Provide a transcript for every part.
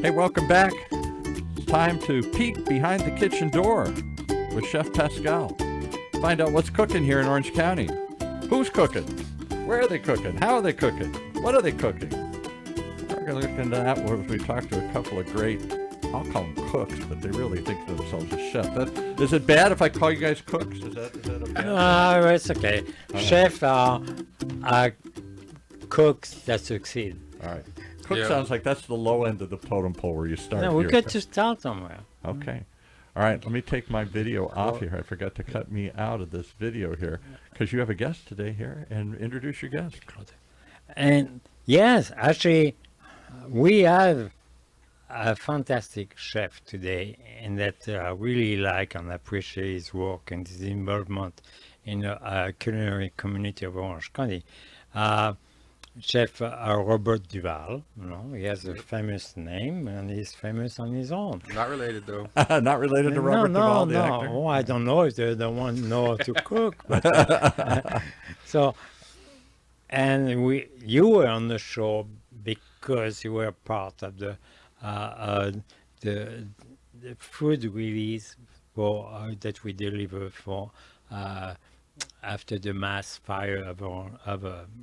Hey, welcome back. It's time to peek behind the kitchen door with Chef Pascal. Find out what's cooking here in Orange County. Who's cooking? Where are they cooking? How are they cooking? What are they cooking? We're going to look into that where we talk to a couple of great, I'll call them cooks, but they really think of themselves as chefs. Is it bad if I call you guys cooks? Is that a bad No, it's okay. Chefs are cooks that succeed. All right. Cook sounds like that's the low end of the totem pole where you start. No, we got to start somewhere. Okay. All right, let me take my video off here. I forgot to cut me out of this video here because you have a guest today here, and introduce your guest. And yes, actually, we have a fantastic chef today, and that I really like and appreciate his work and his involvement in the culinary community of Orange County. Chef Robert Duvall, he has a famous name, and he's famous on his own. Not related, though. Not related to Robert Duvall, the actor? Oh, I don't know if they're the one who know how to cook. But, so, and you were on the show because you were part of the food release that we deliver for after the mass fire of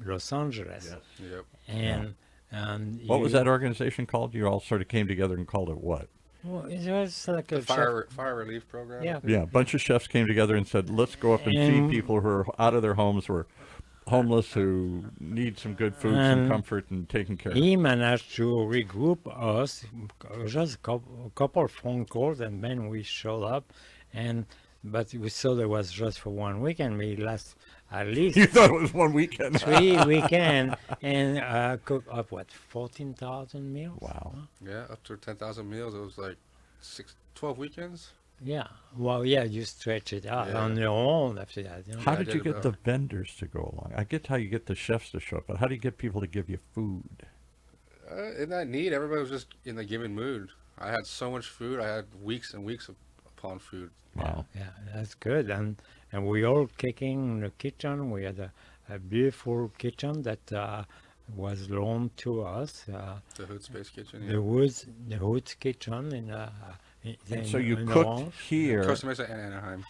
Los Angeles. Yes. Yep. And what was that organization called? You all sort of came together and called it what? Well, it was like a fire relief program. Yeah, a bunch of chefs came together and said, let's go up and feed people who are out of their homes, who are homeless, who need some good food, some comfort, and taken care of. He managed to regroup us, just a couple of phone calls, and then we showed up. But we saw it was just for 1 weekend. We last at least. You thought it was 1 weekend? 3 weekends, and cook up 14,000 meals. Wow. Yeah, up to 10,000 meals. It was like 12 weekends. Yeah. Well, yeah, you stretch it out on your own after that. How did you get the vendors to go along? I get how you get the chefs to show up, but how do you get people to give you food? In that need, everybody was just in the giving mood. I had so much food. I had weeks and weeks upon food. Wow. Yeah, that's good. And we all cooking in the kitchen. We had a beautiful kitchen that was loaned to us. The Hood Space Kitchen. The Hood Kitchen so you cooked here. Costa Mesa and Anaheim.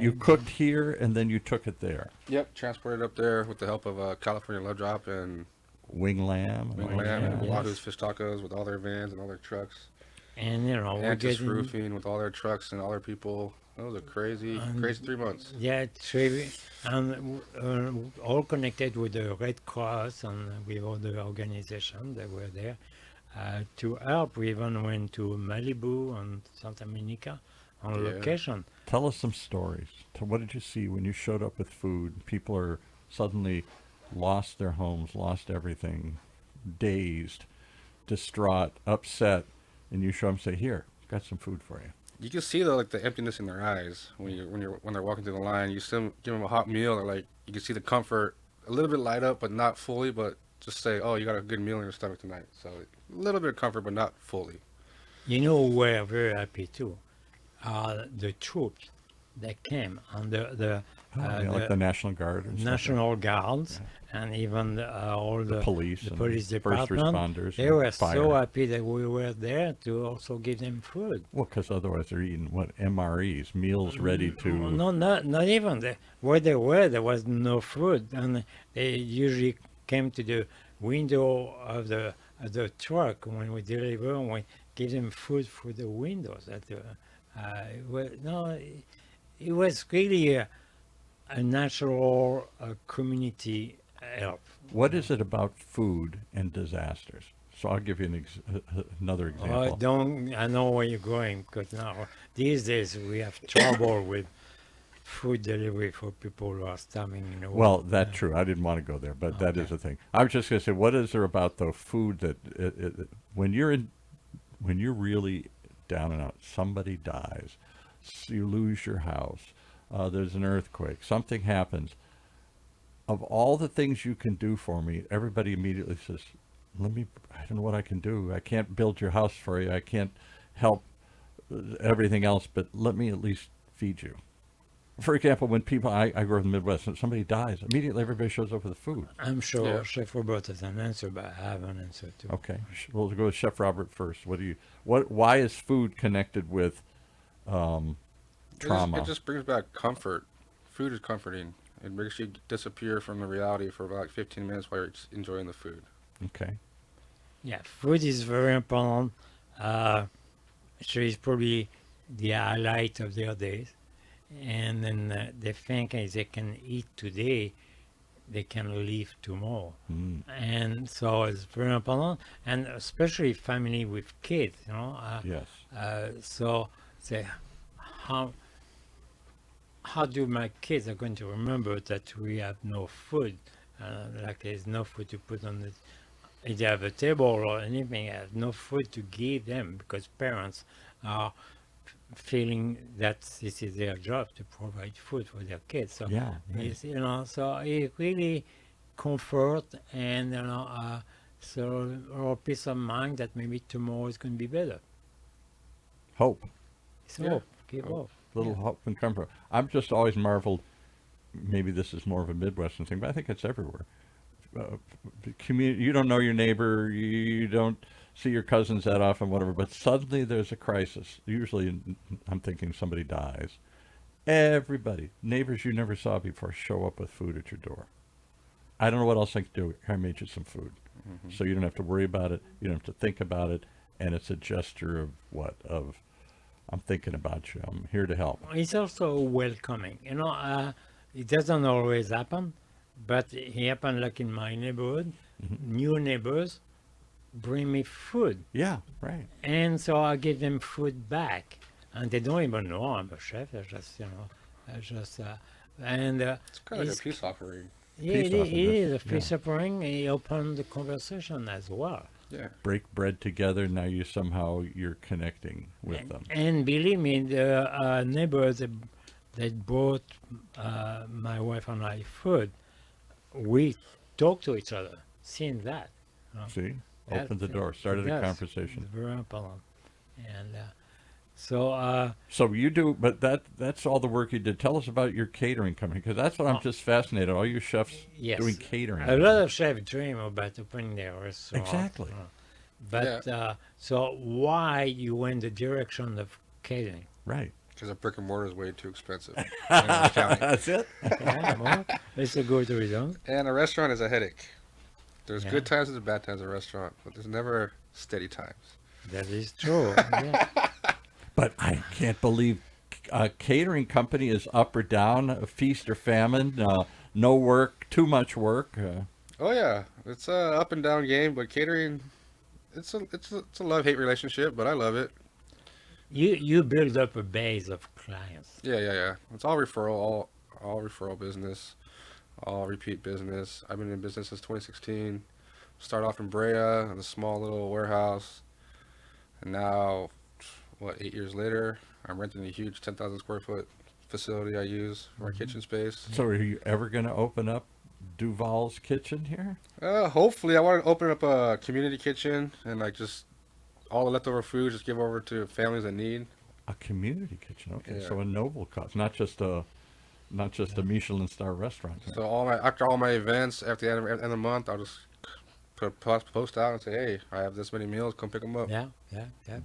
You cooked here and then you took it there. Yep, transported up there with the help of California Love Drop and Wing Lamb and Wahoo's Fish Tacos with all their vans and all their trucks. And and just roofing with all their trucks and all their people. It was a crazy 3 months. Yeah, and all connected with the Red Cross and with all the organizations that were there to help. We even went to Malibu and Santa Monica on location. Tell us some stories. What did you see when you showed up with food? People are suddenly lost their homes, lost everything, dazed, distraught, upset. And you show them, say, "Here, got some food for you." You can see the emptiness in their eyes when they're walking through the line. You give them a hot meal, or you can see the comfort a little bit light up, but not fully. But just say, "Oh, you got a good meal in your stomach tonight." So a little bit of comfort, but not fully. We're very happy too. The troops that came and like the National Guard and National Guards, and even all the police department, first responders. They were so happy that we were there to also give them food. Well, because otherwise they're eating MREs, meals ready to. No, not even. Where they were, there was no food, and they usually came to the window of the truck when we deliver, and we give them food through the windows. It was really a natural community help. What is it about food and disasters? So I'll give you another example. I know where you're going, because now these days we have trouble with food delivery for people who are starving in the world. Well, that's true. I didn't want to go there, but that is a thing. I was just going to say, what is there about the food that when you're really down and out, somebody dies, you lose your house, there's an earthquake, something happens. Of all the things you can do for me, everybody immediately says, I don't know what I can do. I can't build your house for you. I can't help everything else, but let me at least feed you. for example, when people, I grew up in the Midwest, and somebody dies, immediately everybody shows up with the food. I'm sure Yeah. Chef Robert has an answer, but I have an answer too. Okay, we'll go with Chef Robert first. Why is food connected with trauma? It just brings back comfort. Food is comforting. It makes you disappear from the reality for about 15 minutes while you're just enjoying the food. Okay. Yeah, food is very important. Actually, it's probably the highlight of their days. And then they think if they can eat today, they can live tomorrow. Mm. And so it's very important, and especially family with kids, Yes. So say, how do my kids are going to remember that we have no food? Like there's no food to put on the, if they have a table or anything, I have no food to give them because parents are feeling that this is their job to provide food for their kids. So Yeah. Right. it's, so it really comfort and so or peace of mind that maybe tomorrow is going to be better. Hope. So Yeah. give hope. Little hope and comfort. I'm just always marveled. Maybe this is more of a Midwestern thing, but I think it's everywhere. You don't know your neighbor. You don't see your cousins that often, whatever. But suddenly there's a crisis. Usually, I'm thinking somebody dies. Everybody, neighbors you never saw before, show up with food at your door. I don't know what else I can do. I made you some food, so you don't have to worry about it. You don't have to think about it, and it's a gesture of what? Of I'm thinking about you. I'm here to help. It's also welcoming. It doesn't always happen, but it happened like in my neighborhood. New neighbors bring me food, Yeah, right. and so I give them food back, and they don't even know I'm a chef. And It's kind of like it's- a peace offering. yeah, Peace it offering, is a yeah. peace offering. It opened the conversation as well. Yeah. Break bread together. Now you're connecting with them. And believe me, the neighbors that brought my wife and I food, we talk to each other. Seeing that, See, That- opened the door, started a yes, conversation. it's very important. And so So you do, but that's all the work you did. Tell us about your catering company, because that's what I'm just fascinated. All you chefs yes, doing catering. a lot of chefs dream about opening their restaurant. Exactly. But so why you went the direction of catering? Right. Because a brick and mortar is way too expensive in Orange County. That's it. Yeah, well, it's a good reason. And a restaurant is a headache. There's Yeah. good times and bad times at a restaurant, but there's never steady times. That is true. Yeah. But I can't believe a catering company is up or down, a feast or famine, no work, too much work. Oh yeah, it's a up and down game, but catering, it's a love-hate relationship, but I love it. You build up a base of clients. Yeah. It's all referral, all referral business, all repeat business. I've been in business since 2016. Start off in Brea in a small little warehouse, and now, 8 years later, I'm renting a huge 10,000 square foot facility I use for my kitchen space. So are you ever going to open up Duvall's Kitchen here? Hopefully, I want to open up a community kitchen and just all the leftover food just give over to families in need. A community kitchen, okay. Yeah. So a noble cause, not just a Michelin star restaurant. So after all my events, after the end of the month, I'll just put a post out and say, hey, I have this many meals, come pick them up. Yeah.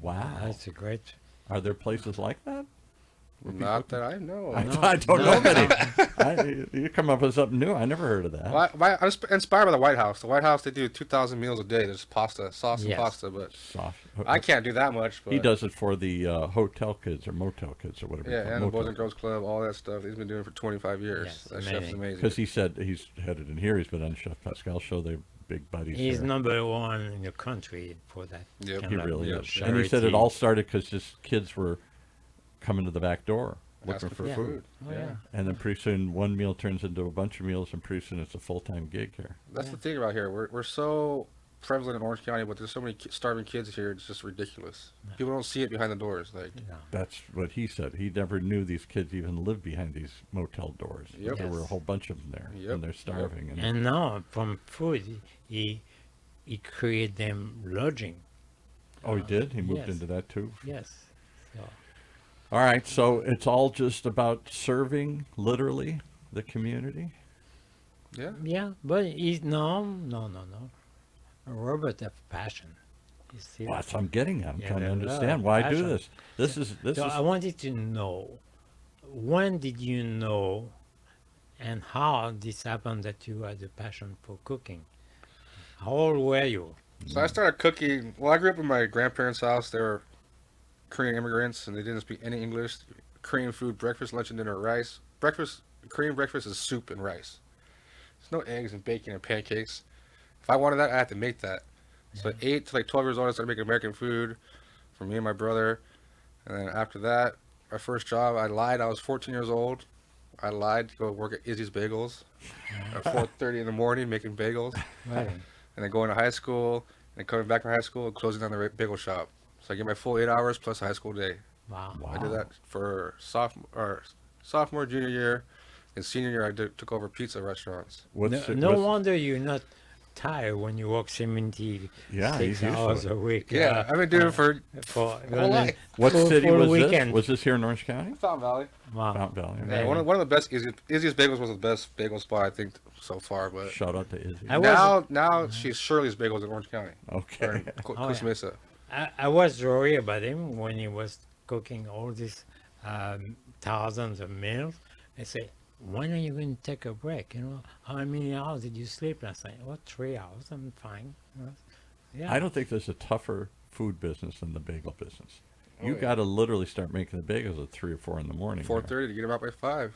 Wow. That's a great. Are there places like that? Not that I know. I don't know many. You come up with something new. I never heard of that. Well, I'm inspired by the White House. The White House, they do 2,000 meals a day. There's pasta, sauce and Yes. pasta, but Soft. I can't do that much. But He does it for the hotel kids or motel kids or whatever. Yeah, and the Boys and Girls Club, all that stuff. He's been doing it for 25 years. Yes, That chef's amazing. amazing. Because he said he's headed in here. He's been on Chef Pascal show. They're big buddies. He's there. number one in the country for that. Yep. kind He of really yeah, is. And he said it charity. all started because just kids were coming to the back door looking Asking for Yeah. food. Oh, yeah. And then pretty soon one meal turns into a bunch of meals, and pretty soon it's a full-time gig here. That's Yeah. the thing about here. We're so prevalent in Orange County, but there's so many starving kids here. It's just ridiculous. People don't see it behind the doors. Yeah. That's what he said. He never knew these kids even lived behind these motel doors. Yep. There were a Yes. whole bunch of them there, Yep. and they're starving. And And now from food, he created them lodging. oh, he did. He moved Yes. into that too. Yes. So All right, so it's all just about serving, literally, the community. Yeah. Yeah, but he's no. Robert have passion. He's still, Well, that's what I'm getting at. I'm Yeah, trying to there's a lot understand of why I do passion. this. This So is I wanted to know, when did you know and how this happened that you had a passion for cooking? How old were you? So I started cooking. Well, I grew up in my grandparents' house. They were Korean immigrants, and they didn't speak any English. Korean food, breakfast, lunch, and dinner, rice. Breakfast, Korean breakfast is soup and rice. There's no eggs and bacon and pancakes. If I wanted that, I had to make that. So at 8 to like 12 years old, I started making American food for me and my brother. And then after that, my first job, I lied. I was 14 years old. I lied to go work at Izzy's Bagels at 4:30 in the morning making bagels. Right. And then going to high school, and then coming back from high school and closing down the bagel shop. So I get my full 8 hours plus a high school day. Wow. I did that for sophomore, junior year, and senior year. took over pizza restaurants. No wonder you're not tired when you work 76 Yeah, he's used to hours it. a week. Yeah, I've been doing it for for whole life. What full- city full was weekend. this? Was this here in Orange County? Fountain Valley. Wow. Fountain Valley. Yeah. Yeah, one of the best Izzy's Bagels was the best bagel spot I think so far. But Shout out to Izzy. I was- now she's Shirley's Bagels in Orange County. Or Okay. in Costa yeah. Mesa. I was worried about him when he was cooking all these thousands of meals. I say, when are you going to take a break? You know, how many hours did you sleep last night? Well, 3 hours. I'm fine. Yeah. I don't think there's a tougher food business than the bagel business. Oh, You yeah. got to literally start making the bagels at 3 or 4 in the morning. 4:30 to get them out by 5.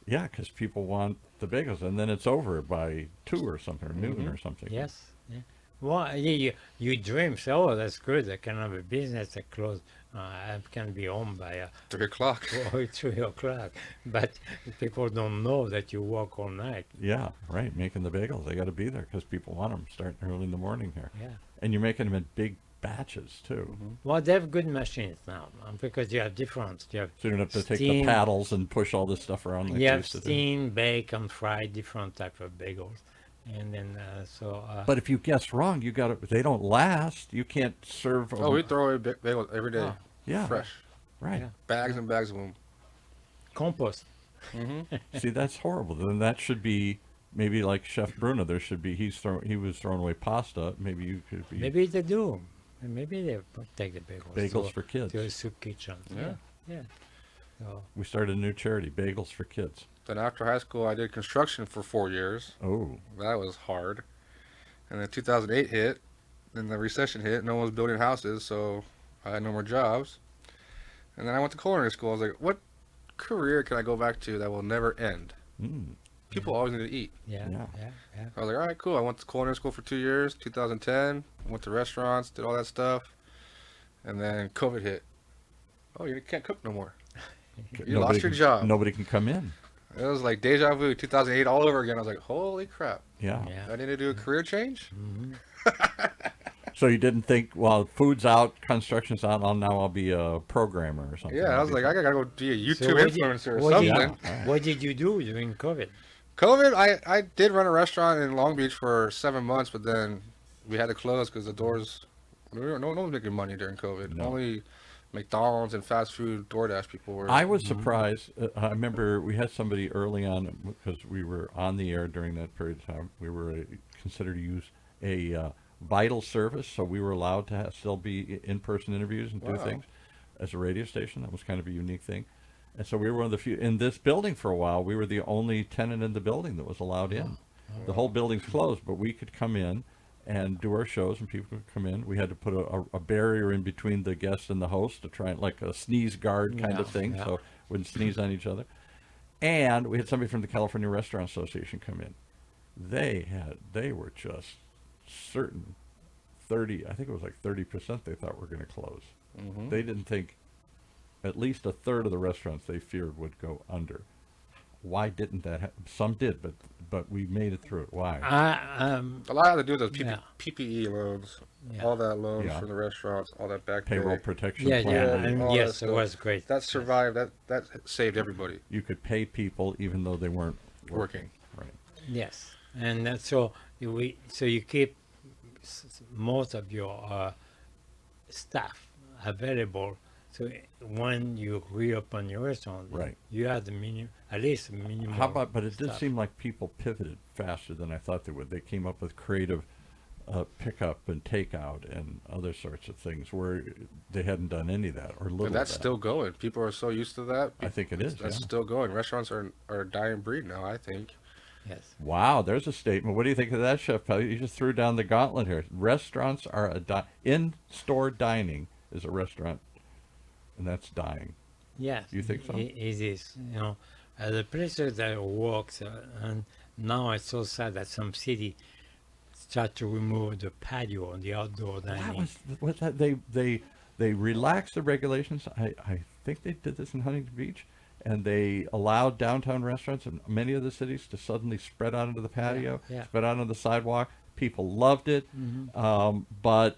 Yeah, because people want the bagels, and then it's over by 2 or something, or noon or something. Yes. Yeah. Well, you dream, so that's good. I can have a business that close. I can be home by 3 o'clock. 3 o'clock. But people don't know that you work all night. Yeah, right. Making the bagels, they got to be there because people want them starting early in the morning here. Yeah. And you're making them in big batches too, Well, they have good machines now because you have different. You have so you don't have to take the steam. paddles and push all this stuff around. Like You they have used to do. steam, bake, and fry different type of bagels, and then But if you guess wrong, you got to. They don't last. You can't serve. Oh, we throw away bagels every day. Oh. yeah, Fresh. right. Yeah. Bags and bags of them. compost. See, that's horrible. Then that should be maybe like Chef Bruno. There should be. He was throwing away pasta. Maybe you could be Maybe they do. Maybe they take the bagels. bagels for kids. to a soup kitchen. Yeah. Yeah. So, We started a new charity, Bagels for Kids. Then after high school, I did construction for 4 years. Oh, That was hard. And then 2008 hit. Then the recession hit. No one was building houses, so I had no more jobs. And then I went to culinary school. I was like, what career can I go back to that will never end? People always need to eat. yeah. Yeah. I was like, all right, cool. I went to culinary school for 2 years, 2010. Went to restaurants, did all that stuff. And then COVID hit. Oh, you can't cook no more. You lost your job. Nobody can come in. It was like deja vu, 2008 all over again. I was like, holy crap. Yeah. Yeah. I need to do a career change? So you didn't think, well, food's out, construction's out. I'll be a programmer or something. Yeah, I was like, I gotta go be a YouTube what did- influencer or what something. did- What did you do during COVID? COVID, I did run a restaurant in Long Beach for 7 months, but then we had to close because the doors, no one was making money during COVID. No. Only McDonald's and fast food DoorDash people were. I was surprised. I remember we had somebody early on because we were on the air during that period of time. We were considered to use a vital service, so we were allowed to still be in-person interviews and do Wow. things as a radio station. That was kind of a unique thing. And so we were one of the few in this building for a while. We were the only tenant in the building that was allowed in. The whole building's closed, but we could come in and do our shows, and people could come in. We had to put a barrier in between the guest and the host to try and like a sneeze guard kind of thing, so wouldn't sneeze on each other. And we had somebody from the California Restaurant Association come in. They were just certain 30, I think it was like 30% they thought were going to close. They didn't think at least a third of the restaurants they feared would go under. Why didn't that happen? Some did, but we made it through it. Why? A lot had to do with those Yeah. PPE loans, Yeah. all that loans Yeah. from the restaurants, all that back Payroll pay. protection Yeah, plan. yeah, Yeah, and all that yes, it stuff. was great. That survived. That saved everybody. You could pay people even though they weren't Working. Right. Yes, and so you keep most of your staff available So when you reopen your restaurant, Right. you have the minimum, at least minimum. How about? But it did stuff. seem like people pivoted faster than I thought they would. They came up with creative pickup and takeout and other sorts of things where they hadn't done any of that or little. And that's of that. still going. People are so used to that. I think it is. That's Yeah. still going. Restaurants are a dying breed now, I think. Yes. Wow, there's a statement. What do you think of that, Chef Pell? You just threw down the gauntlet here. Restaurants are in-store dining is a restaurant, and that's dying. Yes. You think so? It is. The places that I worked, and now it's so sad that some city start to remove the patio and the outdoor That dining. was that they relaxed the regulations. I think they did this in Huntington Beach, and they allowed downtown restaurants in many of the cities to suddenly spread out into the patio, yeah. spread out on the sidewalk. People loved it, but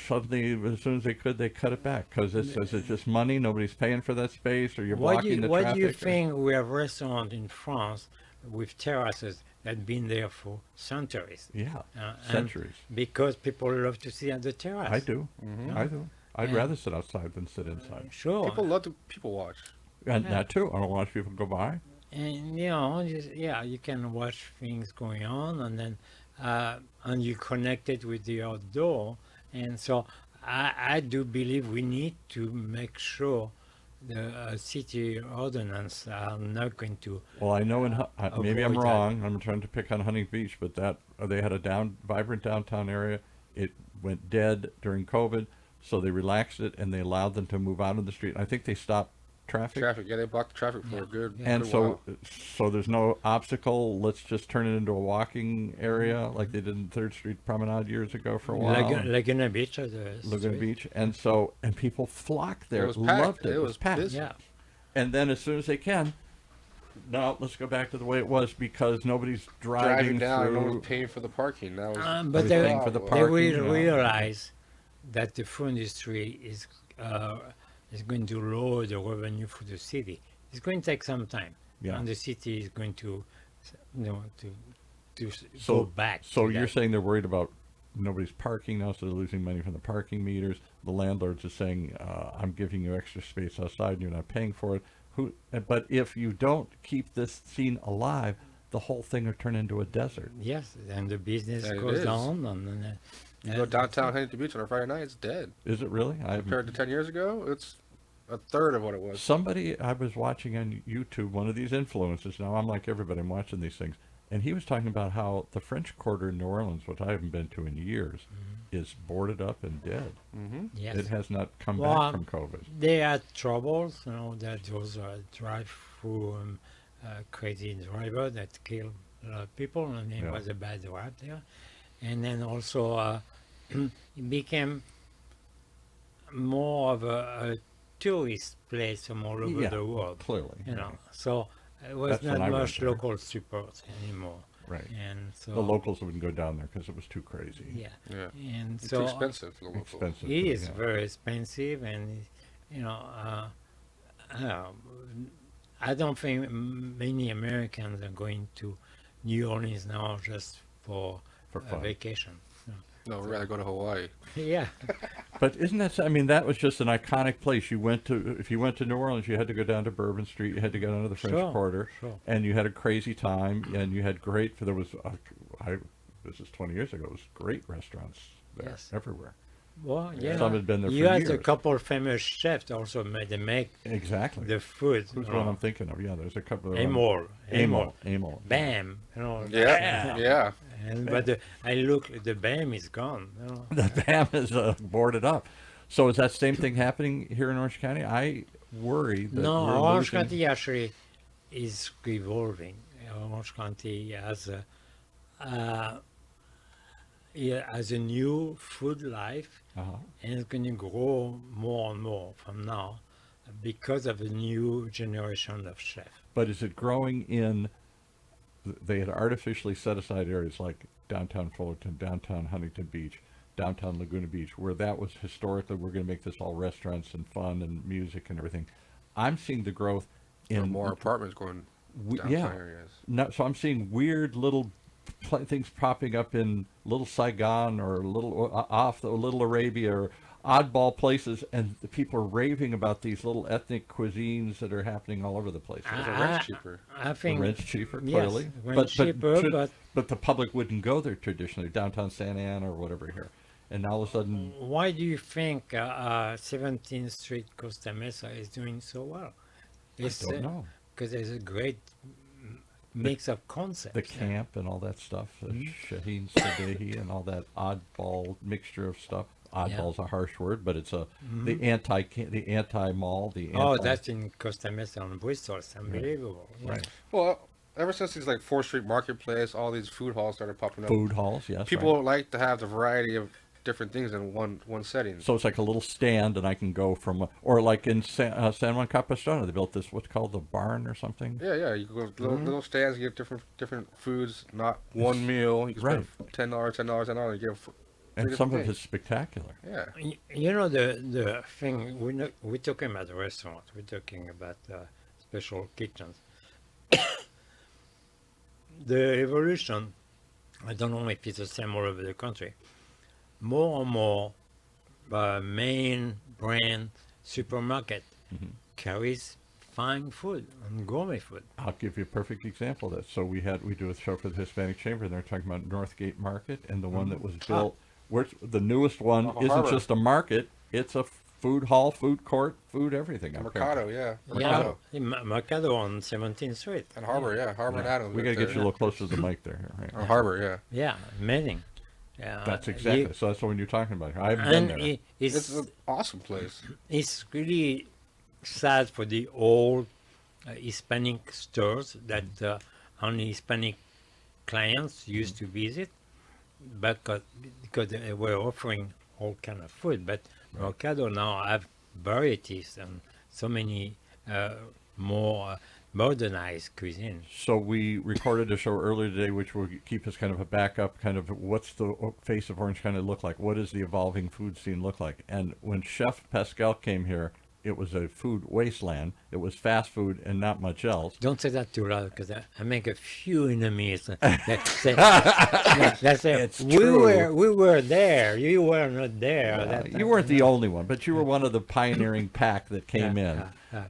suddenly, as soon as they could, they cut it back because it's just money. Nobody's paying for that space, or you're blocking the traffic. Why do you think we have restaurants in France with terraces that have been there for centuries? Yeah, And centuries. because people love to sit on the terrace. I do. Mm-hmm. I do. I'd Yeah. rather sit outside than sit inside. Sure. People love to people watch. And Yeah. that too. I don't watch people go by. And you can watch things going on, and then and you connect it with the outdoor. And so I do believe we need to make sure the city ordinance are not going to. Well, I know maybe I'm Avoid that. wrong. I'm trying to pick on Huntington Beach, but they had a vibrant downtown area. It went dead during COVID, so they relaxed it and they allowed them to move out on the street. I think they stopped traffic. Yeah, they blocked the traffic for a good. And good so, while. so there's no obstacle. Let's just turn it into a walking area like they did in 3rd Street Promenade years ago for a while. Laguna Beach. The Laguna street. Beach. And people flocked there. It was packed. Loved it. It was packed. busy. Yeah. And then as soon as they can, now let's go back to the way it was because nobody's driving down, through. no one's paying for the parking. That was But Everything for the they parking, will yeah. realize that the food industry is going to lower the revenue for the city. It's going to take some time, Yeah. and the city is going to, to So- go back. So to you're that. saying they're worried about nobody's parking now, so they're losing money from the parking meters. The landlords are saying, "I'm giving you extra space outside, and you're not paying for it." But if you don't keep this scene alive, the whole thing will turn into a desert. Yes, and the business Yeah, it goes is. on, and you go downtown Huntington Beach on a Friday night, it's dead. Is it really? Compared to 10 years ago, it's a third of what it was. Somebody I was watching on YouTube, one of these influencers. Now I'm like everybody, I'm watching these things, and he was talking about how the French Quarter in New Orleans, which I haven't been to in years, is boarded up and dead. Mm-hmm. yes, It has not come Well, back from COVID. they had troubles. That those drive-through crazy driver that killed a lot of people, and it Yeah. was a bad rap there. And then also it became more of a tourist place from all over Yeah, the world. Clearly, So it was That's when I not went much there. local support anymore. right. And so The locals wouldn't go down there because it was too crazy. yeah, Yeah. and It's so too expensive for the locals. Expensive. it is yeah. very expensive, and I don't think many Americans are going to New Orleans now just for For a fun. vacation. No, we'd rather go to Hawaii. Yeah, But isn't that? I mean, that was just an iconic place. If you went to New Orleans, you had to go down to Bourbon Street. You had to go down to the French Sure, Quarter, sure. and you had a crazy time. And you had great. There was, this is 20 years ago. It was great restaurants there Yes. everywhere. well, Some had been there you for had a years. couple of famous chefs also they make Exactly. the food. Who's one I'm thinking of? Yeah, there's a couple of Amor, Amol. Bam, Yeah. Yeah. And but the Bam is gone. The BAM is boarded up. So is that same thing happening here in Orange County? I worry that No, we're Orange losing. County actually is evolving. Orange County has a new food life, Uh-huh. and it's going to grow more and more from now because of the new generation of chefs. But is it growing in? They had artificially set aside areas like downtown Fullerton, downtown Huntington Beach, downtown Laguna Beach, where that was historically, we're going to make this all restaurants and fun and music and everything. I'm seeing the growth There are in more apartments going downtown yeah. areas. No, so I'm seeing weird little things popping up in Little Saigon or Little Little Arabia or oddball places, and the people are raving about these little ethnic cuisines that are happening all over the place. Because the rent's cheaper. I The think rent's cheaper, yes, clearly. rent's cheaper, But the public wouldn't go there traditionally, downtown Santa Ana or whatever here. And all of a sudden, why do you think 17th Street Costa Mesa is doing so well? I don't know. Because there's a great mix of concepts. The camp and all that stuff, the Shaheen Sadehi and all that oddball mixture of stuff. Oddball's a harsh word, but it's the anti-mall, Oh, that's in Costa Mesa on Bristol. It's unbelievable. right. Well, ever since these like 4th Street Marketplace, all these food halls started popping up. Food halls, yes. People right. like to have the variety of different things in one setting. So it's like a little stand, and I can go from, or like in San Juan Capistrano, they built this what's called the barn or something. Yeah. You can go to little stands, you get different foods, not one meal. You can spend $10, $10, and you get. And some of it's spectacular. Yeah. You know the thing we're talking about the restaurant. We're talking about special kitchens. The evolution. I don't know if it's the same all over the country. More and more, main brand supermarket carries fine food and gourmet food. I'll give you a perfect example of that. So we do a show for the Hispanic Chamber, and they're talking about Northgate Market, and the one that was built. The newest one isn't Harbor. just a market; it's a food hall, food court, food everything. Mercado, yeah. Mercado. Yeah, Mercado on 17th Street. And Harbor, yeah. Harbor and Adams. We got to get you a little closer to the mic there. Right? Or Harbor, yeah. Yeah, amazing. Yeah, That's exactly. So that's what you're talking about. I've been and there. It's an awesome place. It's really sad for the old Hispanic stores that only Hispanic clients used to visit, because they were offering all kind of food. But Mercado now have varieties and so many more modernized cuisine. So we recorded a show earlier today, which will keep us kind of a backup, kind of what's the face of Orange kind of look like? What does the evolving food scene look like? And when Chef Pascal came here, it was a food wasteland. It was fast food and not much else. Don't say that too loud, because I make a few enemies. That's it. It's true. We were there. You were not there. You weren't the only one, but you were one of the pioneering pack that came in.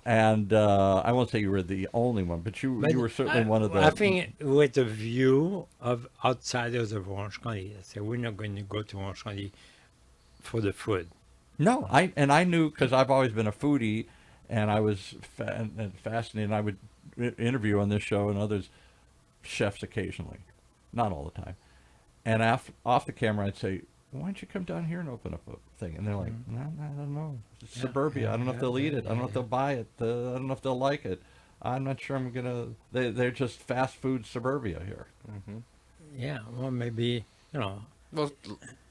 And I won't say you were the only one, but you were certainly one of the... I think with the view of outsiders of Orange County, I said, we're not going to go to Orange County for the food. No, I knew, because I've always been a foodie, and I was fascinated. And I would interview on this show and others chefs occasionally, not all the time. And off the camera, I'd say, "Why don't you come down here and open up a thing?" And they're like, "No, I don't know. It's suburbia. I don't know if they'll eat it. I don't know if they'll buy it. I don't know if they'll like it. I'm not sure I'm gonna." They're just fast food suburbia here. Mm-hmm. Yeah, well, maybe Well,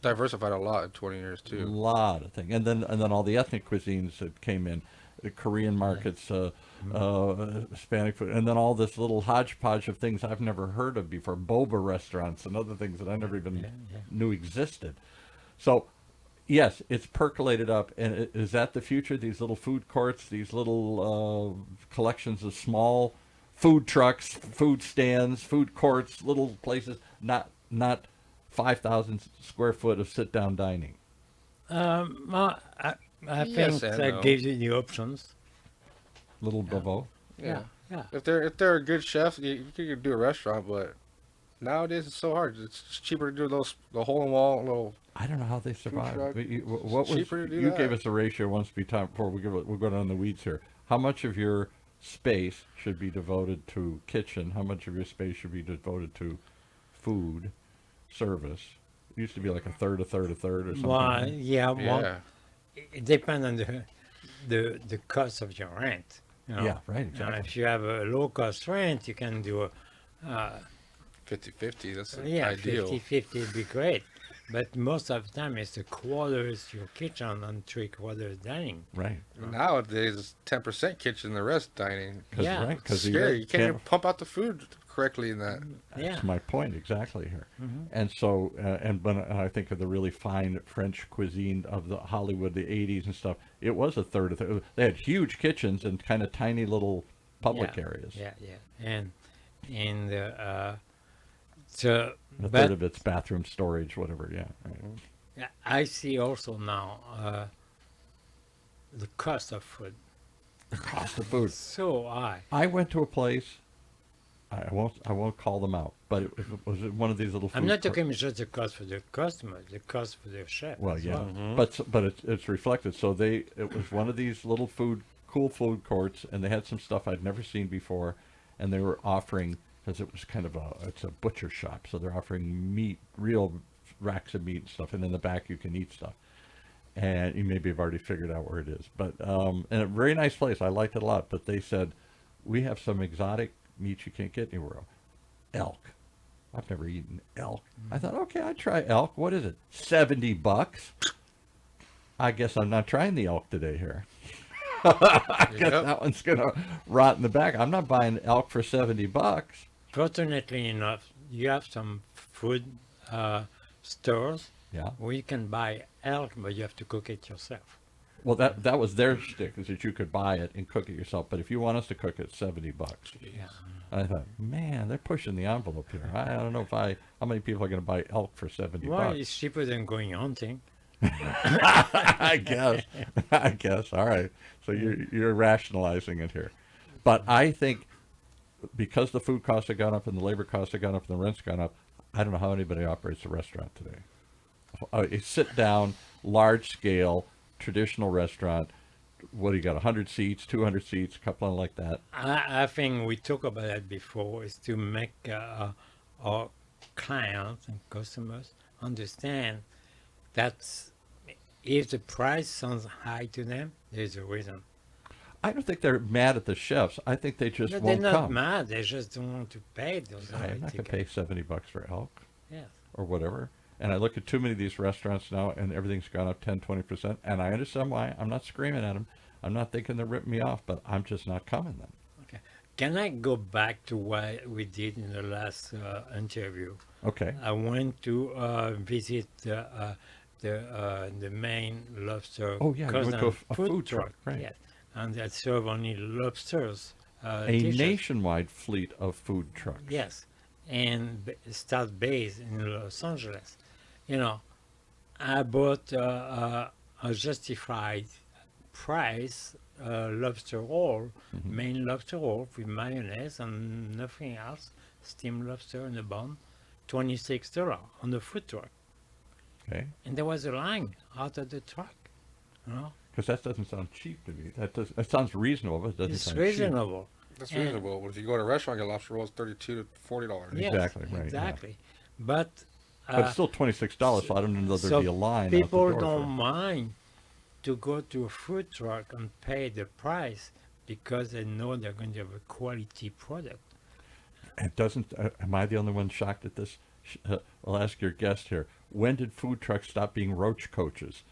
diversified a lot in 20 years A too. lot of things, and then all the ethnic cuisines that came in, the Korean markets, Hispanic food, and then all this little hodgepodge of things I've never heard of before, boba restaurants and other things that I never even knew existed. So, yes, it's percolated up, and is that the future? These little food courts, these little collections of small food trucks, food stands, food courts, little places, not 5,000 square foot of sit-down dining. Well, I Yes think and that no. gives you the options. Little Bavo. Yeah. If they're a good chef, you could do a restaurant, but nowadays it's so hard. It's cheaper to do the hole in wall little. I don't know how they survive. truck. But what was Cheaper to do you that. gave us a ratio once before we're going on the weeds here. How much of your space should be devoted to kitchen? How much of your space should be devoted to food service? It used to be like a third or something. Well, Yeah. it depends on the cost of your rent. Yeah, right, exactly. If you have a low cost rent, you can do 50-50. That's – ideal. 50-50 would be great. But most of the time, it's a quarter is your kitchen and 3/4 dining. Right. Nowadays it's 10% kitchen, the rest dining. Yeah. Right, It's because scary. You can't even pump out the food correctly in that. That's my point exactly here. And so, when I think of the really fine French cuisine of the Hollywood, the 80s and stuff, it was a third. They had huge kitchens and kind of tiny little public areas. Yeah. And so A third of its bathroom storage, whatever. Yeah. Right. Yeah, I see also now the cost of food Cost of food. so high. I went to a place. I won't call them out, but it was one of these little. I'm food not court- talking just the cost for the customer, the cost for the chef. Well, as yeah, well. but it's reflected. So it was one of these little cool food courts, and they had some stuff I'd never seen before, and they were offering, because it was kind of it's a butcher shop, so they're offering meat, real racks of meat and stuff, and in the back you can eat stuff. And you maybe have already figured out where it is, but and a very nice place. I liked it a lot. But they said we have some exotic meats you can't get anywhere else. Elk. I've never eaten elk. I thought, okay, I'd try elk. What is it? $70. I guess I'm not trying the elk today here. I guess that one's gonna rot in the back. I'm not buying elk for $70. Fortunately enough, you have some food stores Yeah. where you can buy elk, but you have to cook it yourself. Well, that was their shtick, is that you could buy it and cook it yourself. But if you want us to cook it, $70. Yeah. I thought, man, they're pushing the envelope here. I don't know how many people are going to buy elk for $70. Well, it's cheaper than going hunting. I guess. I guess. All right. So you're rationalizing it here, but I think because the food costs have gone up and the labor costs have gone up and the rent's gone up, I don't know how anybody operates a restaurant today. A sit down, large scale, traditional restaurant. What do you got? 100 seats, 200 seats, a couple of like that. I think we talked about that before, is to make our clients and customers understand that if the price sounds high to them, there's a reason. I don't think they're mad at the chefs. I think they just No, won't they're not come. mad. They just don't want to pay those high I'm not going to tickets. pay $70 for elk Yes. or whatever. And I look at too many of these restaurants now, and everything's gone up 10, 20%. And I understand why. I'm not screaming at them. I'm not thinking they're ripping me off, but I'm just not coming then. Okay. Can I go back to what we did in the last interview? Okay. I went to visit the main lobster. Oh, yeah, you went to cousin a food truck, right. Yes, and that serve only lobsters. A dishes. nationwide fleet of food trucks. Yes, and start based in Los Angeles. You know, I bought a justified price lobster roll, main lobster roll with mayonnaise and nothing else, steamed lobster in the bun, $26 on the food truck. Okay. And there was a line out of the truck. You know, Because that doesn't sound cheap to me. That sounds reasonable, but it doesn't it's sound reasonable. That's And- reasonable. But if you go to a restaurant, get lobster rolls, $32 to $40. Yes, Exactly, right, yeah. Exactly. But cheap. But it's still $26, so I don't know there'd so be a line. people out the door don't for- mind to go to a food truck and pay the price because they know they're going to have a quality product. It doesn't. Am I the only one shocked at this? I'll ask your guest here. When did food trucks stop being roach coaches,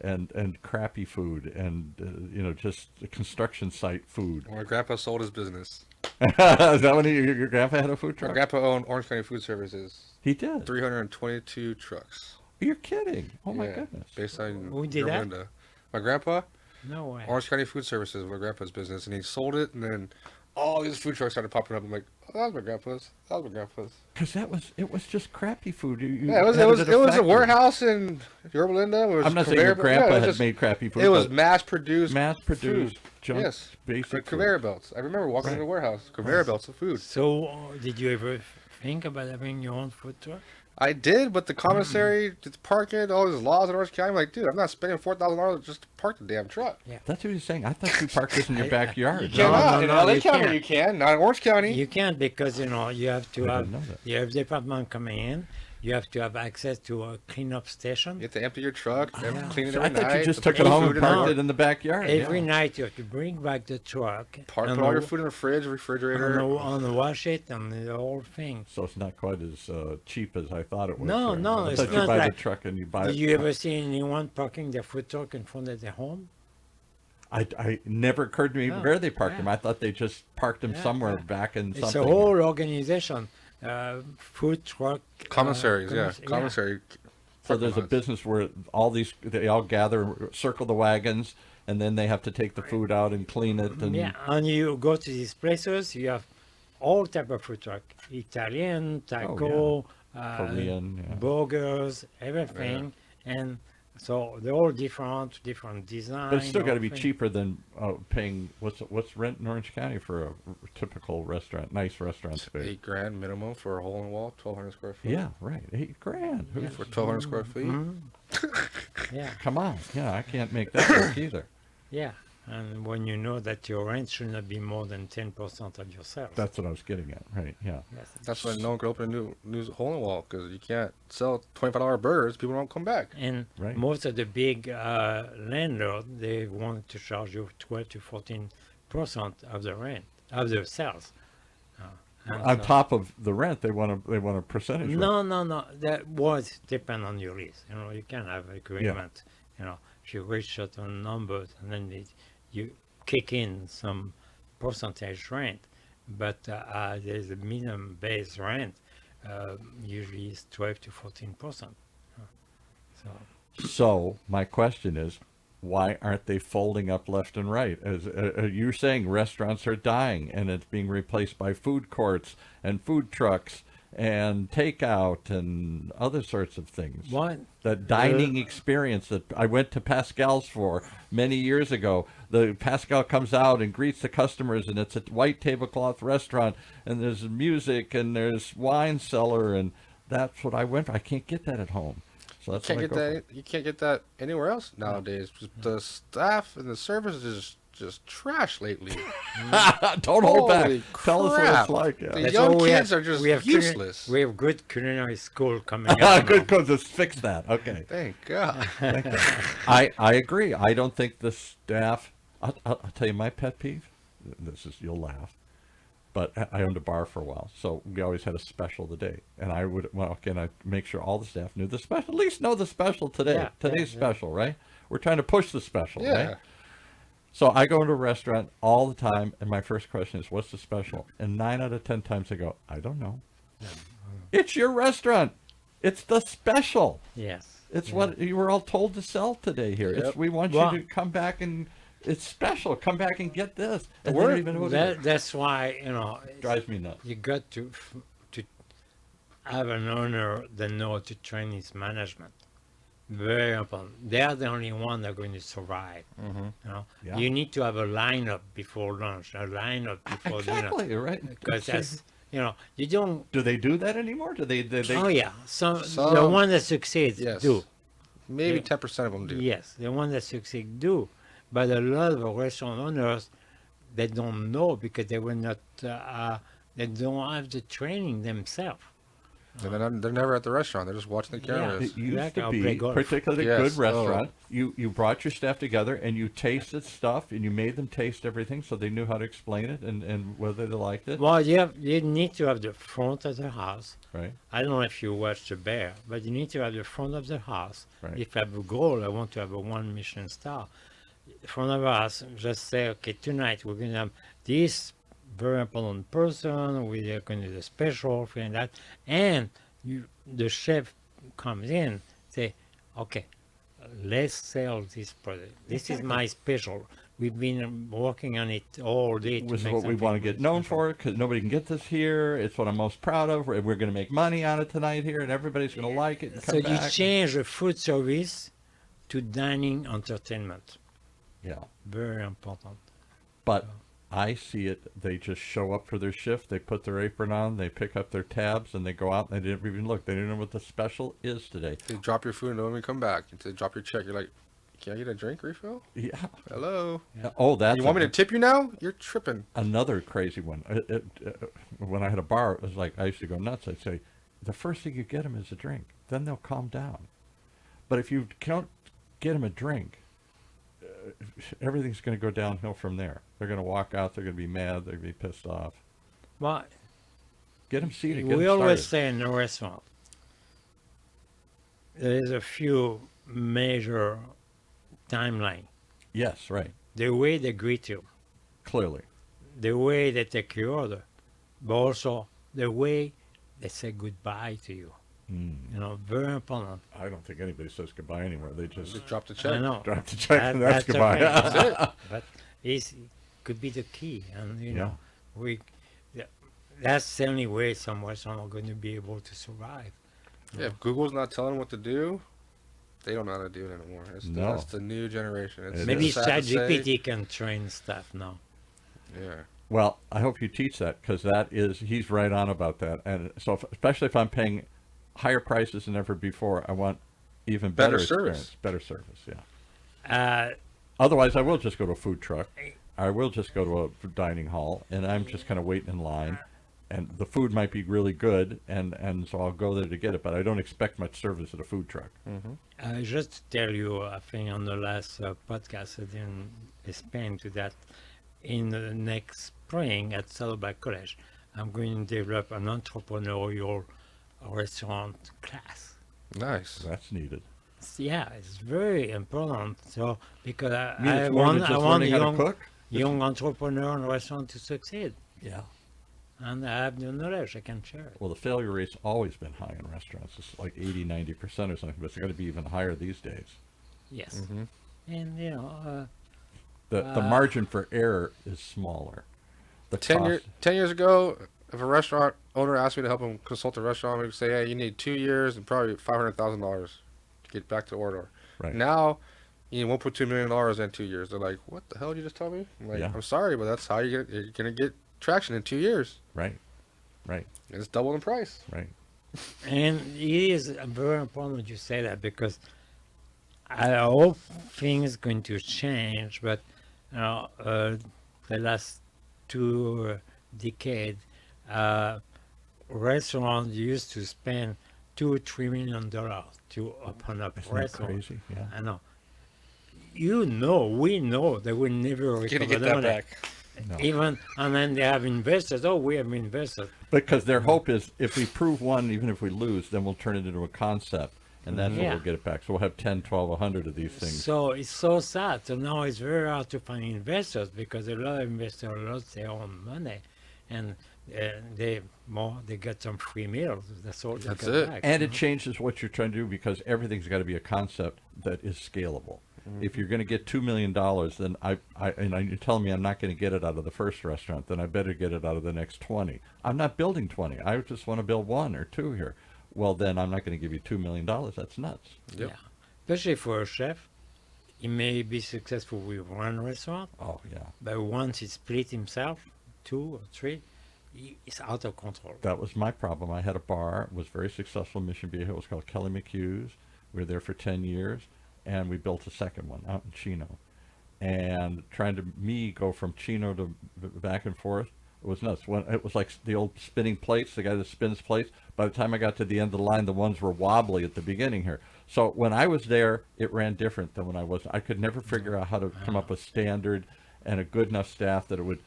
and crappy food, and just construction site food? When my grandpa sold his business. Is that when your grandpa had a food My truck? grandpa owned Orange County Food Services. He did. 322 trucks. You're kidding. Oh my Yeah, goodness. Based on Who did that? Linda. My grandpa, No way. Orange County Food Services, my grandpa's business, and he sold it, and then all these food trucks started popping up. I'm like, oh, that was my grandpa's. That was my grandpa's. Because it was just crappy food. You Yeah, it was had it was at it was a factory. warehouse in Yorba Linda. It was I'm not saying your conveyor- grandpa yeah, it was had just- made crappy food. It was but mass-produced. mass-produced food. junk. Yes, Basic like food. conveyor belts. I remember walking Right. in the warehouse, conveyor belts of food. So, did you ever think about having your own food truck? I did, but the commissary, to park it, all these laws in Orange County. I'm like, dude, I'm not spending $4,000 just to park the damn truck. That's what he's saying. I thought you parked this in your backyard. You You No, cannot. no, in no, LA you County, can't. you can. Not in Orange County. You can't because you have to I have didn't know that. you have department coming in. You have to have access to a cleanup station. You have to empty your truck, you have to clean it So every I thought night. you just to took put it home food and in parked there. it in the backyard. Every yeah. night you have to bring back the truck Put and all your food in the fridge, refrigerator. and wash it and the whole thing. So it's not quite as cheap as I thought it was. No, there. no, I it's thought you not buy like- the truck and you buy Did it. you ever see anyone parking their food truck in front of their home? I never occurred to me No, where they parked yeah. them. I thought they just parked them Yeah, somewhere yeah. back in It's something. a whole organization. Food truck. Commissaries, yeah. yeah. Commissary. So there's a lots. business where they all gather, circle the wagons, and then they have to take the food out and clean it. And Yeah, and you go to these places, you have all type of food truck. Italian, taco, Korean, yeah. burgers, everything. And so they're all different design. But it's still got to be everything. cheaper than paying what's rent in Orange County for a typical restaurant, nice restaurant It's space. $8,000 minimum for a hole in the wall, 1,200 square feet. Yeah, right. $8,000. Yeah. Who's- For 1,200 square feet. Yeah, Come on. Yeah, I can't make that work either. yeah. And when you know that your rent should not be more than 10% of your sales. That's what I was getting at. Right. Yeah. Yes. That's why no one can open a new hole in the wall, because you can't sell $25 burgers. People don't come back. And Right. most of the big landlords, they want to charge you 12 to 14% of the rent, of the sales. And On so- top of the rent, they want a percentage. rent. No. That was depend on your lease. You know, you can have agreement. You know, if you reach certain numbers, and then you kick in some percentage rent, but there's a minimum base rent. Usually is 12 to 14%. So So my question is, why aren't they folding up left and right? As you're saying, restaurants are dying, and it's being replaced by food courts and food trucks and takeout and other sorts of things. what? The dining experience that I went to Pascal's for many years ago. The Pascal comes out and greets the customers, and it's a white tablecloth restaurant, and there's music and there's wine cellar, and that's what I went for. I can't get that at home, so that's Can't what I get go that. You can't get that anywhere else nowadays. The staff and the service is just trash lately. for. Don't hold back. Holy Tell us what crap. it's like. Yeah. The That's young why we kids have- are just we have useless. We have good culinary school coming up. Good, cause let's fix that. Okay. Thank God. I agree. I don't think the staff. I'll tell you my pet peeve. This is, you'll laugh, but I owned a bar for a while, so we always had a special the day, and I would I make sure all the staff knew the special. At least know the special today. Yeah, Today's yeah. special, right? We're trying to push the special, Yeah. right? So I go into a restaurant all the time, and my first question is, "What's the special?" And 9 out of 10 times I go, "I don't know." It's your restaurant. It's the special. Yes. It's yeah. what you were all told to sell today here. It's Yep. we want Well- you to come back and it's special. Come back and get this. And they Word- don't even know what it is. That's why, you know, Drives me nuts. you got to have an owner that knows to train his management. Very important. They are the only one that are going to survive. You know, Yeah. you need to have a lineup before lunch, a lineup before dinner, Exactly, right? because that's, you know, you don't. Do they do that anymore? Do they Oh yeah, the Some- one that succeeds Yes. do. Maybe Yeah. 10% of them do. Yes, the one that succeed do, but a lot of restaurant owners, they don't know because they were not. They don't have the training themselves. And they're never at the restaurant. They're just watching the Yeah. cameras. It used Exactly. to I'll play be, golf. particularly a Yes. good restaurant, you brought your staff together and you tasted stuff and you made them taste everything so they knew how to explain it and whether they liked it, Well, you need to have the front of the house. right? I don't know if you watch The Bear, but you need to have the front of the house. Right. If I have a goal, I want to have a 1 Michelin star. Front of the house, just say, okay, tonight we're going to have this very important person, we are going to do a special, and that. And the chef comes in, say, okay, let's sell this product. This is my special. We've been working on it all day. To This is make what we want to something get known special." for because nobody can get this here. It's what I'm most proud of. We're going to make money on it tonight here, and everybody's going to like it. And So come you back. change the food service to dining entertainment. Yeah. Very important. But I see it. They just show up for their shift. They put their apron on. They pick up their tabs, and they go out. And they didn't even look. They didn't know what the special is today. They drop your food and don't even come back. They drop your check. You're like, can I get a drink refill? Yeah. Hello. Oh, that's You want me to tip you now? You're tripping. another crazy one. When I had a bar, it was like I used to go nuts. I'd say, the first thing you get them is a drink. Then they'll calm down. But if you can't get them a drink, everything's going to go downhill from there. They're going to walk out. They're going to be mad. They're going to be pissed off. Well, Get them seated. Get we 'em always started. say in the restaurant, there is a few major timeline. Yes, right. The way they greet you, Clearly. the way they take your order, but also the way they say goodbye to you. You know, very important. I don't think anybody says goodbye anywhere. They just Just drop the I check. know. drop the check and that's the goodbye. thing. That's it. But it could be the key, and you Yeah. know, that's the only way some restaurants are going to be able to survive. Yeah, if Google's not telling them what to do, They don't know how to do it anymore. No. That's the new generation. It's Maybe sad to say. ChatGPT can train stuff now. Yeah. Well, I hope you teach that, because he's right on about that. And so, especially if I'm paying higher prices than ever before, I want even better service. experience. Better service, yeah. Uh, Otherwise, I will just go to a food truck. I will just go to a dining hall, and I'm just kind of waiting in line. And the food might be really good, and so I'll go there to get it. But I don't expect much service at a food truck. just to tell you, I think on the last podcast, I didn't explain to that. In the next spring at Saddleback College, I'm going to develop an entrepreneurial restaurant class. Nice. That's needed. Yeah, it's very important. So because You mean I it's more than want just I want learning how to cook? young entrepreneur in restaurant to succeed, Yeah. and I have the knowledge I can share it. Well, the failure rate's always been high in restaurants. It's like 80, 90% or something, but it's got to be even higher these days. Yes, Mm-hmm. and The margin for error is smaller. The 10 cost, years ago, if a restaurant owner asked me to help him consult a restaurant, we would say, hey, you need 2 years and probably $500,000 to get back to order. Right. Now, you won't put $2 million in 2 years. They're like, what the hell did you just tell me? I'm like, Yeah. I'm sorry, but that's how you're going to get traction in 2 years. right, It's double in price. right. and it is very important that you say that, because I hope things going to change, but the last 2 decades, restaurants used to spend $2-3 million to open up Isn't that restaurant. crazy? Yeah. I know. We know they will never Gonna recover get the that money. back. No. Even, and then they have investors. Oh, we have investors. Because their hope is, if we prove one, even if we lose, then we'll turn it into a concept, and that's what Yeah. we'll get it back. So we'll have 10, 12, 100 of these things. So it's so sad. So now it's very hard to find investors, because a lot of investors lost their own money, and they get some free meals. That's all they That's get it. back. And it changes what you're trying to do, because everything's got to be a concept that is scalable. If you're going to get $2 million, then you're telling me I'm not going to get it out of the first restaurant, then I better get it out of the next 20. I'm not building 20. I just want to build 1 or 2 here. Well, then I'm not going to give you $2 million. That's nuts. Yep. Yeah, especially for a chef, he may be successful with one restaurant, Oh, yeah. but once he split himself, 2 or 3, it's out of control. That was my problem. I had a bar, was very successful in Mission Viejo. It was called Kelly McHugh's. We were there for 10 years, and we built a second one out in Chino. And trying to go from Chino to back and forth, it was nuts. It was like the old spinning plates, the guy that spins plates. By the time I got to the end of the line, the ones were wobbly at the beginning here. So when I was there, it ran different than when I wasn't. I could never figure out how to come up with standard and a good enough staff that it would.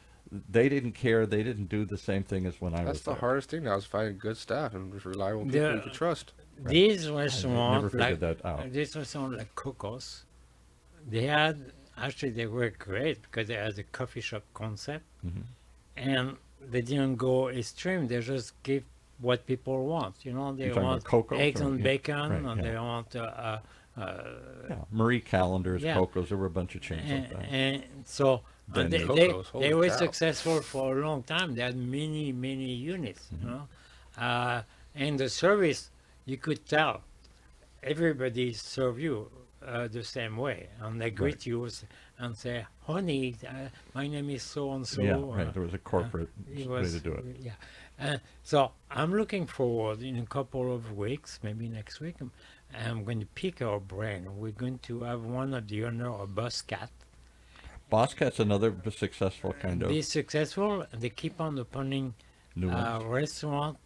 They didn't care. They didn't do the same thing as when I was That's the there. hardest thing now, is finding good staff and reliable people you can trust. These never restaurants, figured like that out. this restaurant like Cocos, they were great, because they had a coffee shop concept, Mhm. and they didn't go extreme. They just give what people want. They You're talking want about Cocos, eggs or- and yeah, bacon, right, and yeah. they want Yeah, Marie Callender's, Yeah. Coco's. There were a bunch of chains like that. and so Then they, Cocos, holy they were cow. successful for a long time. They had many units, Mm-hmm. and the service, you could tell everybody serve you the same way, and they greet Right. you and say, "Honey, my name is so and so." Yeah, right. There was a corporate It way was, to do it. Yeah. So I'm looking forward in a couple of weeks, maybe next week. I'm going to pick our brain. We're going to have one of the owner of Boss Cat. Boss Cat's another successful kind of Be successful, and they keep on opening new one. restaurant,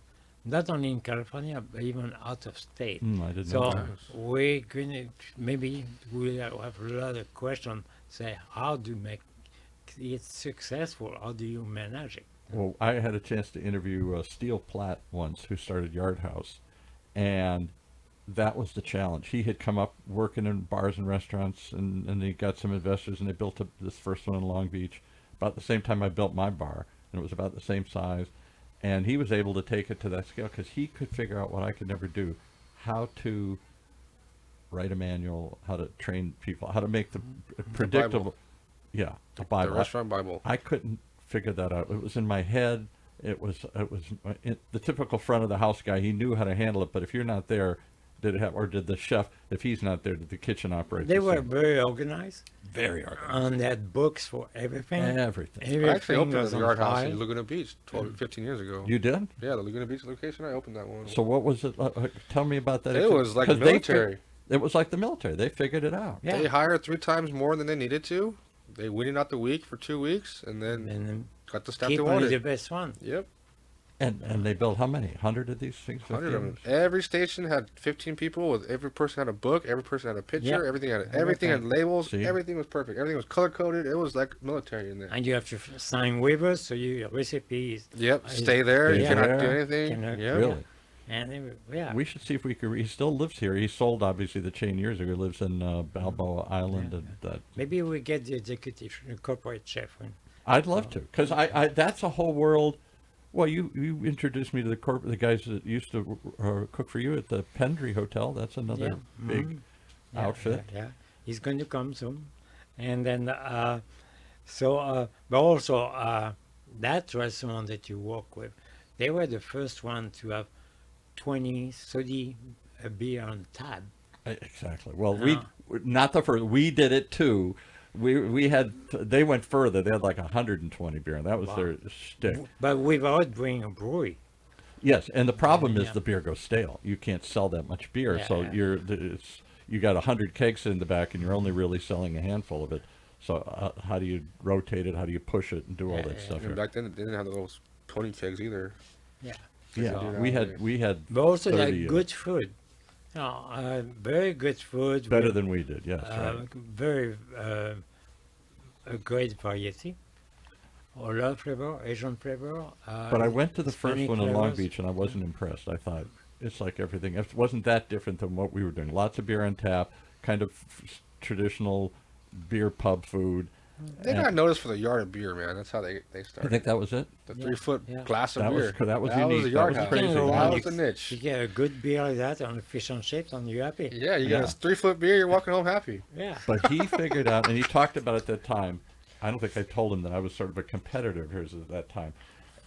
not only in California, but even out of state. I didn't know So that. we're going to, maybe we'll have a lot of questions, say, how do you make it successful? How do you manage it? Well, I had a chance to interview Steel Platt once, who started Yard House, and that was the challenge. He had come up working in bars and restaurants, and he got some investors, and they built this first one in Long Beach about the same time I built my bar, and it was about the same size. And he was able to take it to that scale because he could figure out what I could never do, how to write a manual, how to train people, how to make the predictable. Yeah, a Bible. The restaurant Bible. I couldn't figure that out. It was in my head. It was the typical front of the house guy. He knew how to handle it, but if you're not there, did it have, or did the chef, if he's not there, did the kitchen operate? They the were same? very organized, Very organized. and they had books for everything. Everything. I actually Everything opened was the on Yard House in file. Laguna Beach 15 years ago. You did? Yeah, the Laguna Beach location. I opened that one. So what was it? Tell me about that. It was like 'Cause military. It was like the military. They figured it out. Yeah. They hired 3 times more than they needed to. They waited out the week for 2 weeks, and then And then got the staff keep they only the wanted. best one. Yep, And they built how many? 100 of these things? 100 of them. Every station had 15 people. With every person had a book. Every person had a picture. Yep. Everything had labels. See? Everything was perfect. Everything was color coded. It was like military in there. And you have to sign waivers, so your recipe is. Yep, is- stay there. You Stay cannot do there. anything. Cannot- Yep. Really? And yeah. We should see if we could. He still lives here. He sold obviously the chain years ago. He lives in Balboa Island, and that. Maybe we get the executive, the corporate chef. I'd love to, because I that's a whole world. Well, you introduced me to the guys that used to cook for you at the Pendry Hotel. That's another Yeah. big outfit. Yeah, he's going to come soon, and then but also that restaurant that you work with, they were the first one to have 20, 30 beer on tap. Exactly. Well, Yeah. we not the first. We did it too. We had. They went further. They had like 120 beer, and that was Wow. their shtick. But without bringing a brewery. Yes, and the problem is Yeah. the beer goes stale. You can't sell that much beer, Yeah, so yeah. you got 100 kegs in the back, and you're only really selling a handful of it. So how do you rotate it? How do you push it and do all Yeah, that yeah. stuff? And here? back then, they didn't have those pony kegs either. Yeah. Yeah, do we nowadays. had But also 30 like of good food. Very good food. better with, than we did. Yes, right. very a great variety. A lot of flavor, Asian flavor. But I went to the first Hispanic one in Long flavors. Beach, and I wasn't impressed. I thought it's like everything. It wasn't that different than what we were doing. Lots of beer on tap, kind of traditional beer pub food. They got noticed for the yard of beer, man. That's how they I started. think that was it. The Yeah, 3-foot yeah. glass of That was- beer. that was the unique. That yard was house. crazy. That was You the niche. You get a good beer like that on fish and chips, and you're happy. Yeah, you Yeah. got a 3-foot beer. You're walking home happy. Yeah. But he figured out, and he talked about it at that time. I don't think I told him that I was sort of a competitor of his at that time.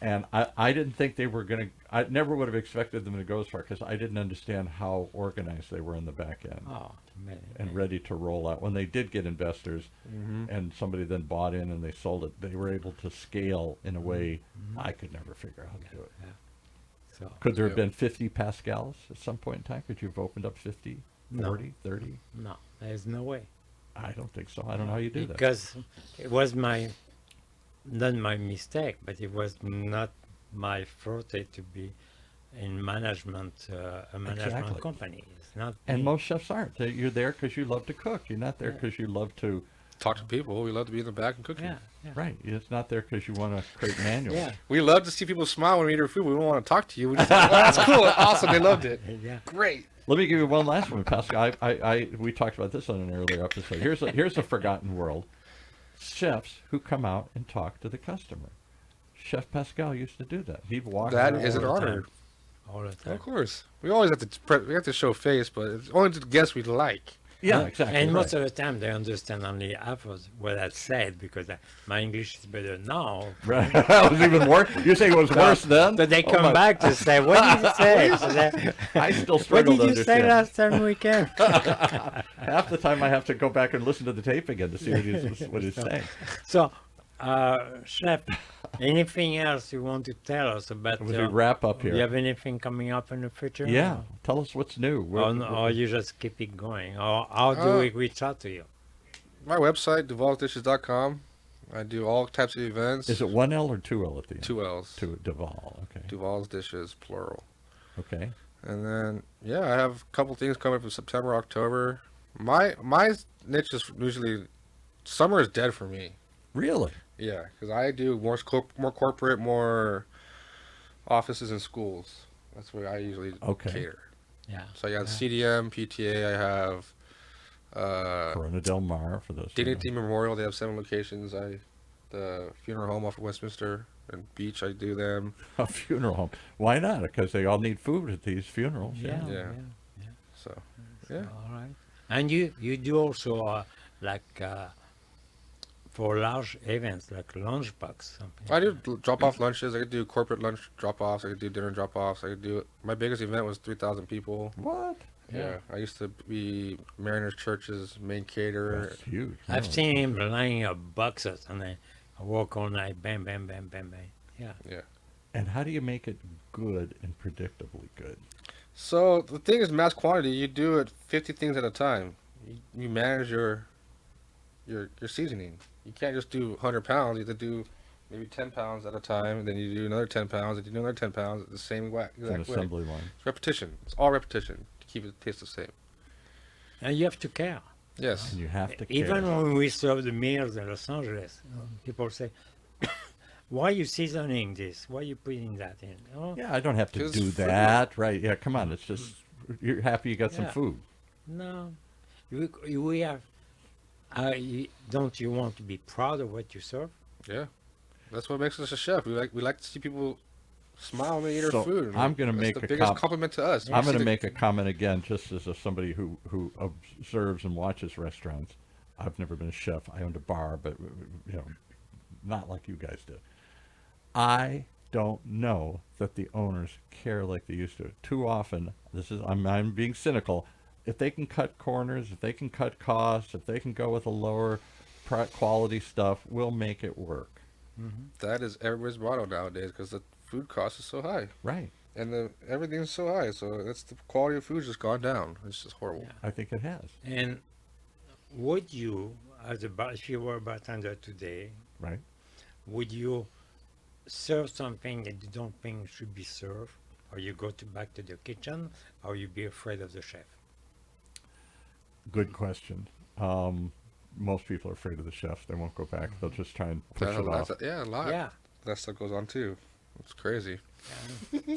And I didn't think they were going to, I never would have expected them to go as far, because I didn't understand how organized they were in the back end Oh man. and ready to roll out. When they did get investors and somebody then bought in and they sold it, they were able to scale in a way I could never figure out how to do it. So Could there have Yeah. been 50 Pascals at some point in time? Could you have opened up 50, No. 40, 30? no, there's no way. I don't think so. I don't know how you do that. Because it was not my mistake, but it was not my forte to be in management, a management Exactly. company. It's not. And me. most chefs aren't. You're there because you love to cook. You're not there Yeah. because you love to. Talk to people. We love to be in the back and cooking. Yeah. Yeah. Right. It's not there because you want to create manuals. Yeah. We love to see people smile when we eat our food. We don't want to talk to you. We just like, oh, that's cool. Awesome. They loved it. Yeah. Great. Let me give you one last one, Pascal. We talked about this on an earlier episode. Here's a forgotten world. Chefs who come out and talk to the customer. Chef Pascal used to do that. He'd walk. That around is an all the honor. time. All the time. Of course. We always have to we have to show face, but it's only to the guests we like. Yeah, Huh? exactly. And right. most of the time, they understand only half of what I said because my English is better now. Right. That was even worse. You're saying it was worse then? But they Oh, come my- back to say, "What did you say?" So I still what struggle did to you say understand. last time we came? Half the time I have to go back and listen to the tape again to see what he's saying. So, Chef, anything else you want to tell us about? As we wrap up Do you here. have anything coming up in the future? Yeah. Tell us what's new. Or you just keep it going? Or how do we reach out to you? My website, DuvallDishes.com. I do all types of events. Is it one L or two L at the end? 2 L's? To Duvall. Okay. Duvall's Dishes, plural. Okay. And then, yeah, I have a couple things coming up in September, October. My niche is usually, summer is dead for me. Really? Yeah, because I do more corporate, more offices and schools. That's where I usually Okay. cater. Yeah. So I have CDM, PTA, I have Corona Del Mar for those. who Dignity Memorial. They have 7 locations. The funeral home off of Westminster and Beach, I do them. know. A funeral home. Why not? Because they all need food at these funerals. Yeah. Yeah. Yeah. So, yeah. All right. And you do also for large events like lunchbox something. I do drop-off lunches. I could do corporate lunch drop-offs. I could do dinner drop-offs. I could do. My biggest event was 3,000 people. What? Yeah. I used to be Mariners Church's main caterer. That's huge. I've Oh, seen him lining up boxes, and I walk all night, bam, bam, bam, bam, bam. Yeah. Yeah. And how do you make it good and predictably good? So the thing is, mass quantity. You do it 50 things at a time. You manage your seasoning. You can't just do 100 pounds. You have to do maybe 10 pounds at a time, and then you do another 10 pounds, and you do another 10 pounds, the same It's an exact way. assembly line. It's repetition. It's all repetition to keep it taste the same. And you have to care. Yes. And you have to Even care. when we serve the meals in Los Angeles, people say, why are you seasoning this? Why are you putting that in? Oh, Yeah, I don't have to 'Cause do food- that. Right. Yeah, come on. It's just, you're happy you got some Yeah. food. no. We have, don't you want to be proud of what you serve? Yeah. That's what makes us a chef. We like to see people smile when they eat our So, food. I'm gonna That's make the a biggest compliment to us. I'm We going to see the- make a comment again, just as somebody who observes and watches restaurants. I've never been a chef. I owned a bar, but not like you guys did. I don't know that the owners care like they used to. Too often, I'm being cynical. If they can cut corners, if they can cut costs, if they can go with a lower quality stuff, we'll make it work. That is everybody's motto nowadays because the food cost is so high Right. and everything's so high. So that's the quality of food's just gone down. It's just horrible. Yeah. I think it has. And would you, if you were a bartender today, Right. would you serve something that you don't think should be served, or you go back to the kitchen, or you be afraid of the chef? Good question. Most people are afraid of the chef. They won't go back. They'll just try and push it off. Yeah, a lot. Yeah. That stuff goes on too. It's crazy.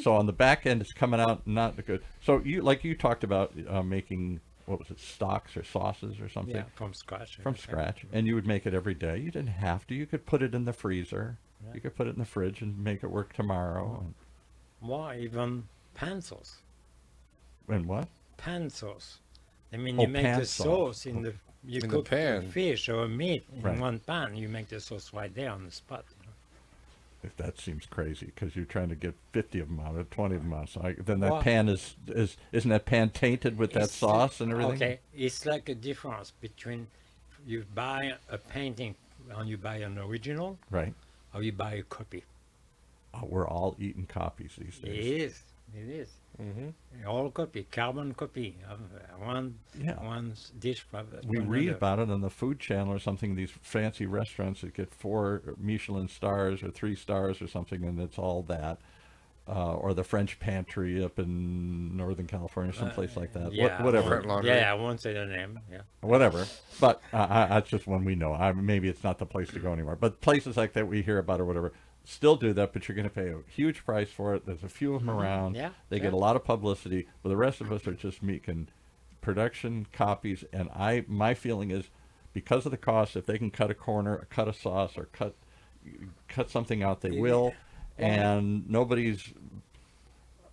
So on the back end, it's coming out not good. So you talked about making, what was it, stocks or sauces or something? Yeah, from scratch. From scratch, and you would make it every day. You didn't have to. You could put it in the freezer. Yeah. You could put it in the fridge and make it work tomorrow. Why even pan sauce? And what? Pan sauce. I mean, Oh, you make pan the sauce. sauce in the you In the cook pan. fish or meat in Right. one pan. You make the sauce right there on the spot. If that seems crazy, because you're trying to get 50 of them out, or 20 of them out. So then that Well- pan isn't that pan tainted with that It's- sauce and everything? Okay, it's like a difference between you buy a painting and you buy an original, Right. or you buy a copy. We're all eating copies these It days. is. It is. Mm-hmm. All copy, carbon copy of Yeah. one dish. From We read another. about it on the Food Channel or something. These fancy restaurants that get 4 Michelin stars or 3 stars or something, and it's all that. Or the French Pantry up in Northern California, someplace like that. Yeah, Whatever. Front laundry. Yeah, I won't say the name. Yeah. Whatever. But that's just one we know. Maybe it's not the place to go anymore. But places like that we hear about or whatever still do that, but you're going to pay a huge price for it. There's a few of them around. Yeah, They get a yeah. lot of publicity. But the rest of us are just making production copies. And my feeling is, because of the cost, if they can cut a corner, or cut a sauce, or cut something out, they will. And nobody's,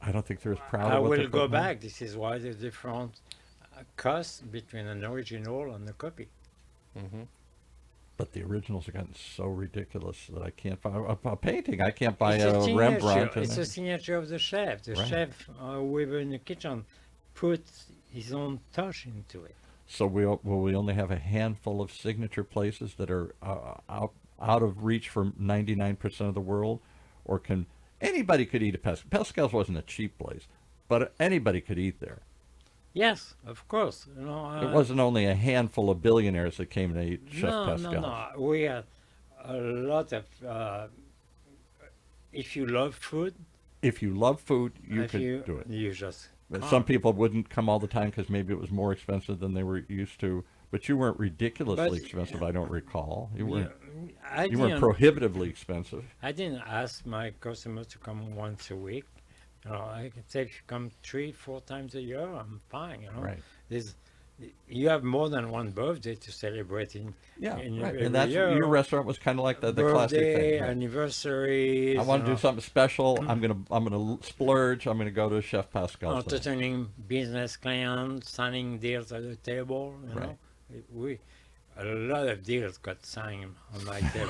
I don't think they're as proud I of what will they're go putting out. back. This is why there's different cost between an original and a copy. Mm-hmm. But the originals have gotten so ridiculous that I can't buy a painting. I can't buy It's a signature. Rembrandt. It's a signature of the chef. The Right. chef, whoever in the kitchen, puts his own touch into it. So will we only have a handful of signature places that are out of reach for 99% of the world, or can anybody could eat at Pascal? Pascal's wasn't a cheap place, but anybody could eat there. Yes, of course. It wasn't only a handful of billionaires that came to eat Chef Pascal. No. We have a lot of. If you love food, If you love food, you if could you, do it. You just. But come. some people wouldn't come all the time because maybe it was more expensive than they were used to. But you weren't ridiculously But- expensive, I don't recall. You weren't. I You weren't didn't- prohibitively expensive. I didn't ask my customers to come once a week. I can say if you come 3-4 times a year, I'm fine. Right. You have more than one birthday to celebrate in. Yeah, in right. every And that's year. your restaurant was kind of like the classic Birthday, thing. Right. anniversaries. I want to do something special. Mm. I'm gonna splurge. I'm gonna go to Chef Pascal's. place. Entertaining business clients, signing deals at the table. Right. A lot of deals got signed on my table.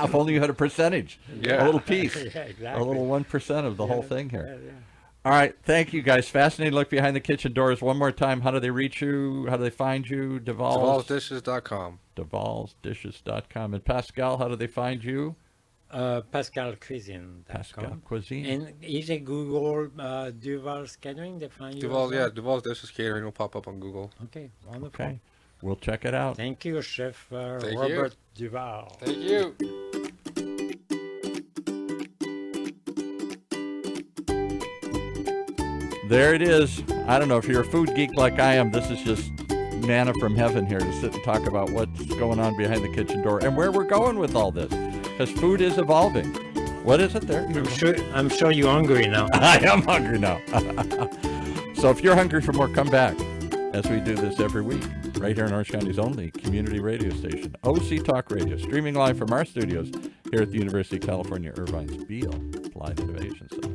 If only you had a percentage, Yeah. a little piece, Yeah, exactly. a little 1% of the whole Yeah, thing here. yeah. All right. Thank you, guys. Fascinating look behind the kitchen doors. One more time. How do they reach you? How do they find you? DuvallsDishes.com. DuvallsDishes.com. And Pascal, how do they find you? PascalCuisine.com. Pascal Cuisine. And is it Google Duvall's Catering? They find you. Duval, also? yeah, Duvall's Dishes Catering will pop up on Google. Okay, wonderful. Okay. We'll check it out. Thank you, Chef Thank you. Robert Duvall. Thank you. There it is. I don't know if you're a food geek like I am. This is just manna from heaven here to sit and talk about what's going on behind the kitchen door and where we're going with all this. Because food is evolving. What is it there? I'm sure you're hungry now. I am hungry now. So if you're hungry for more, come back as we do this every week, right here in Orange County's only community radio station, OC Talk Radio, streaming live from our studios here at the University of California, Irvine's Beale Applied Innovation Center.